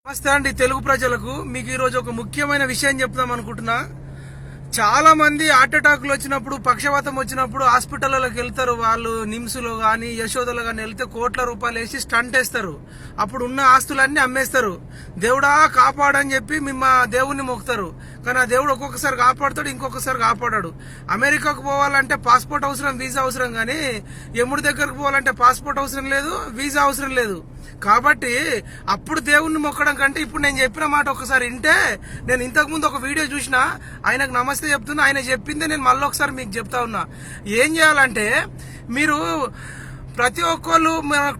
నమస్తే అండి తెలుగు ప్రజలకు. మీకు ఈరోజు ఒక ముఖ్యమైన విషయం చెప్దాం అనుకుంటున్నా. చాలా మంది హార్ట్ అటాక్లు వచ్చినప్పుడు, పక్షవాతం వచ్చినప్పుడు హాస్పిటల్లోకి వెళ్తారు. వాళ్ళు నిమ్స్లో కానీ యశోదలో కానీ వెళ్తే కోట్ల రూపాయలు వేసి స్టంట్ వేస్తారు. అప్పుడు ఉన్న ఆస్తులన్నీ అమ్మేస్తారు. దేవుడా కాపాడని చెప్పి మేము దేవుణ్ణి మొక్కుతారు. కానీ ఆ దేవుడు ఒక్కొక్కసారి కాపాడుతాడు, ఇంకొకసారి కాపాడాడు. అమెరికాకు పోవాలంటే పాస్పోర్ట్ అవసరం, వీసా అవసరం. కానీ యముడి దగ్గరకు పోవాలంటే పాస్పోర్ట్ అవసరం లేదు, వీసా అవసరం లేదు. కాబట్టి అప్పుడు దేవుణ్ణి మొక్కడం కంటే ఇప్పుడు నేను చెప్పిన మాట ఒకసారి వింటే, నేను ఇంతకు ముందు ఒక వీడియో చూసిన, ఆయనకు నమస్తే చెప్తున్నా. ఆయన చెప్పిందే నేను మళ్ళీ ఒకసారి మీకు చెప్తా ఉన్నా. ఏం చేయాలంటే, మీరు ప్రతి ఒక్కళ్ళు,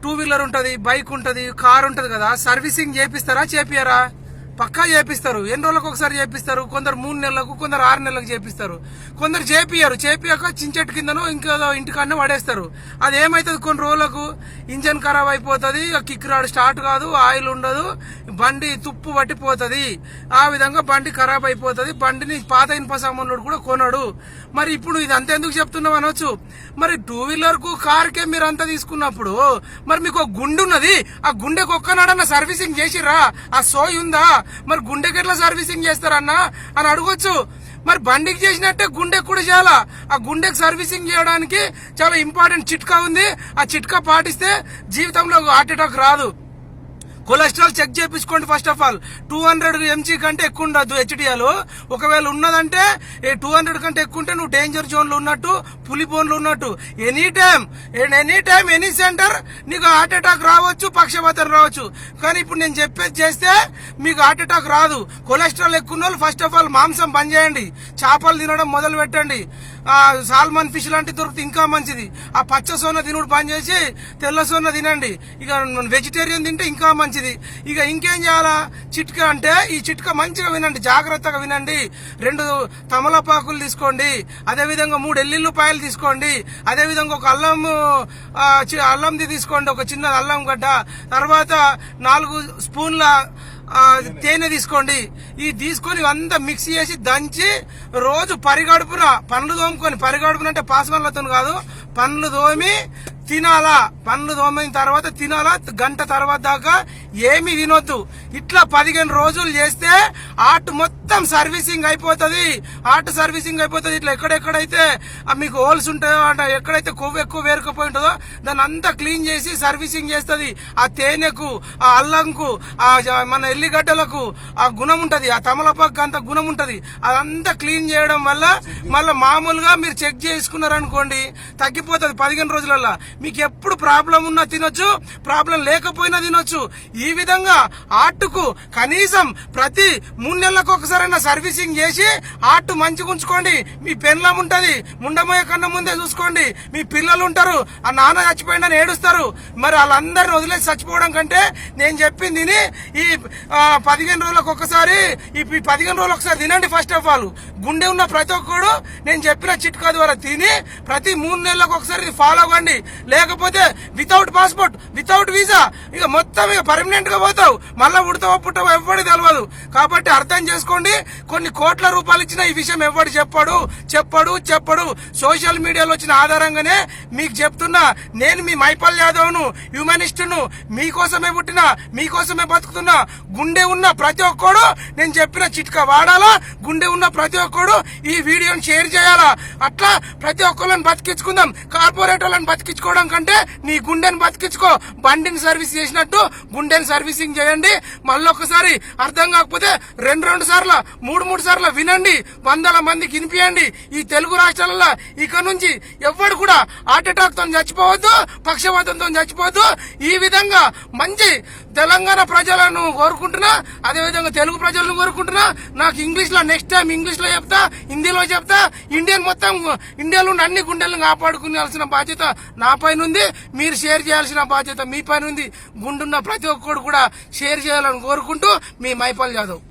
టూ వీలర్ ఉంటుంది, బైక్ ఉంటుంది, కార్ ఉంటుంది కదా, సర్వీసింగ్ చేపిస్తారా? చేపియరా? పక్కా చేపిస్తారు. ఎన్ని రోజులకు ఒకసారి చేపిస్తారు. కొందరు 3 నెలలకు, కొందరు 6 నెలలకు చేపిస్తారు. కొందరు చేపియరు. చేపియాక చించెట్టు కిందనో ఇంకేదో ఇంటికన్నా పడేస్తారు. అది ఏమైతుంది, కొన్ని రోజులకు ఇంజన్ ఖరాబ్ అయిపోతుంది, కిక్ రాడ్ స్టార్ట్ కాదు, ఆయిల్ ఉండదు, బండి తుప్పు పట్టిపోతుంది. ఆ విధంగా బండి ఖరాబ్ అయిపోతుంది. బండిని పాత ఇనుప సామాన్లు కూడా కొనడు. మరి ఇప్పుడు ఇది అంతెందుకు చెప్తున్నాం అనొచ్చు. మరి 2 వీలర్ కు, కార్ కే మీరు అంతా తీసుకున్నప్పుడు మరి మీకు ఒక గుండె ఉన్నది, ఆ గుండెకు ఒక్కనాడన్నా సర్వీసింగ్ చేసిర్రా? ఆ సోయి ఉందా? మరి గుండెకి ఎట్లా సర్వీసింగ్ చేస్తారన్నా అని అడగొచ్చు. మరి బండికి చేసినట్టే గుండెకి కూడా చేయాలా. ఆ గుండెకి సర్వీసింగ్ చేయడానికి చాలా ఇంపార్టెంట్ చిట్కా ఉంది. ఆ చిట్కా పాటిస్తే జీవితంలో హార్ట్ అటాక్ రాదు. కొలెస్ట్రాల్ చెక్ చేయించుకోండి. ఫస్ట్ ఆఫ్ ఆల్ 200 mg కంటే ఎక్కువ ఉండదు హెచ్డిఎల్. ఒకవేళ ఉన్నదంటే 200 కంటే ఎక్కువ ఉంటే నువ్వు డేంజర్ జోన్ లో ఉన్నట్టు, పులి బోన్ లో ఉన్నట్టు. ఎనీ టైం ఎనీ సెంటర్ నీకు హార్ట్ అటాక్ రావచ్చు, పక్షవాతం రావచ్చు. కానీ ఇప్పుడు నేను చెప్పేది చేస్తే మీకు హార్ట్ అటాక్ రాదు. కొలెస్ట్రాల్ ఎక్కువ ఉన్న వాళ్ళు ఫస్ట్ ఆఫ్ ఆల్ మాంసం బంద్ చేయండి. చేపలు తినడం మొదలు పెట్టండి. సాల్మన్ ఫిష్ లాంటి దొరికితే ఇంకా మంచిది. ఆ పచ్చ సోన తినుడు బంద్ చేసి తెల్ల సోన తినండి. ఇక వెజిటేరియన్ తింటే ఇంకా మంచిది. ఇక ఇంకేం చేయాలా చిట్కా అంటే, ఈ చిట్కా మంచిగా వినండి, జాగ్రత్తగా వినండి. 2 తమలపాకులు తీసుకోండి. అదేవిధంగా 3 ఎల్లుల్లిపాయలు తీసుకోండి. అదేవిధంగా ఒక అల్లంది తీసుకోండి, ఒక చిన్న అల్లం గడ్డ. తర్వాత 4 స్పూన్ల తేనె తీసుకోండి. ఈ తీసుకొని అంతా మిక్స్ చేసి దంచి రోజు పరిగడుపున పండ్లు తోముకొని, పరిగడుపున అంటే పాస్మన్లతో కాదు, పండ్లు తోమి తినాలా. పండ్లు తోమిన తర్వాత తినాలా. గంట తర్వాత దాకా ఏమి తినొద్దు. ఇట్లా 15 రోజులు చేస్తే హార్ట్ మొత్తం సర్వీసింగ్ అయిపోతుంది. హార్ట్ సర్వీసింగ్ అయిపోతుంది. ఇట్లా ఎక్కడెక్కడైతే మీకు హోల్స్ ఉంటాయో, ఎక్కడైతే కొవ్వు ఎక్కువ వేరుకపోయి ఉంటుందో దాన్ని అంతా క్లీన్ చేసి సర్వీసింగ్ చేస్తుంది. ఆ తేనెకు, ఆ అల్లంకు, ఆ మన ఎల్లిగడ్డలకు ఆ గుణం ఉంటది. ఆ తమలపాకు అంత గుణం ఉంటది. అదంతా క్లీన్ చేయడం వల్ల మళ్ళీ మామూలుగా మీరు చెక్ చేసుకున్నారనుకోండి, తగ్గిపోతుంది 15 రోజులలో. మీకు ఎప్పుడు ప్రాబ్లం ఉన్నా తినొచ్చు, ప్రాబ్లం లేకపోయినా తినొచ్చు. ఈ విధంగా హార్ట్కు కనీసం ప్రతి 3 నెలలకు ఒకసారైనా సర్వీసింగ్ చేసి హార్ట్ మంచిగా ఉంచుకోండి. మీ పెన్లం ఉంటది, ముండమోయ కన్నా ముందే చూసుకోండి. మీ పిల్లలు ఉంటారు, ఆ నాన్న చచ్చిపోయిందని ఏడుస్తారు. మరి వాళ్ళందరిని వదిలేసి చచ్చిపోవడం కంటే నేను చెప్పింది ఈ 15 రోజులకు ఒకసారి, ఈ 15 రోజులు ఒకసారి తినండి. ఫస్ట్ ఆఫ్ ఆల్ గుండె ఉన్న ప్రతి ఒక్కడు నేను చెప్పిన చిట్కా ద్వారా తిని ప్రతి 3 నెలలకు ఒకసారి ఫాలో అవ్వండి. లేకపోతే వితౌట్ పాస్పోర్ట్, వితౌట్ వీసా, ఇక మొత్తం ఇక పర్మనెంట్ గా పోతావు. మళ్ళా ఉడతావో పుట్టవో ఎవ్వడి తెలియదు. కాబట్టి అర్థం చేసుకోండి. కొన్ని కోట్ల రూపాయలు ఇచ్చిన ఈ విషయం ఎవడు చెప్పడు. సోషల్ మీడియాలో వచ్చిన ఆధారంగానే మీకు చెప్తున్నా. నేను మీ మైపాల్ యాదవ్ను, హ్యూమనిస్టును. మీకోసమే పుట్టినా, మీకోసమే బతుకుతున్నా. గుండె ఉన్న ప్రతి ఒక్కడు నేను చెప్పిన చిట్కా వాడాలా. గుండె ఉన్న ప్రతి ఒక్కడు ఈ వీడియోని షేర్ చేయాలా. అట్లా ప్రతి ఒక్కళ్ళని బతికించుకుందాం. కార్పొరేట్ వాళ్ళని బతికించుకోవడం కంటే నీ గుండెని బతికించుకో. బండిని సర్వీస్ చేసినట్టు గుండెని సర్వీసింగ్ చేయండి. మళ్ళొకసారి అర్థం కాకపోతే 2 సార్లు 3 సార్లు వినండి. 100 మందికి వినిపియండి. ఈ తెలుగు రాష్ట్రాలలో ఇక నుంచి ఎవ్వడు కూడా హార్ట్ అటాక్ తో చచ్చిపోవద్దు, పక్షవాతంతో చచ్చిపోవద్దు. ఈ విధంగా మంచి తెలంగాణ ప్రజలను కోరుకుంటున్నా, అదేవిధంగా తెలుగు ప్రజలను కోరుకుంటున్నా. నాకు ఇంగ్లీష్ లో నెక్స్ట్ టైం ఇంగ్లీష్ లో చెప్తా, హిందీలో చెప్తా. ఇండియాలో ఉన్న అన్ని గుండెలను కాపాడుకునేయాల్సిన బాధ్యత నా పైన ఉంది. మీరు షేర్ చేయాల్సిన బాధ్యత మీ పైన ఉంది. గుండున్న ప్రతి ఒక్కరు కూడా షేర్ చేయాలని కోరుకుంటూ మీ మైపాల్ యాదవ్.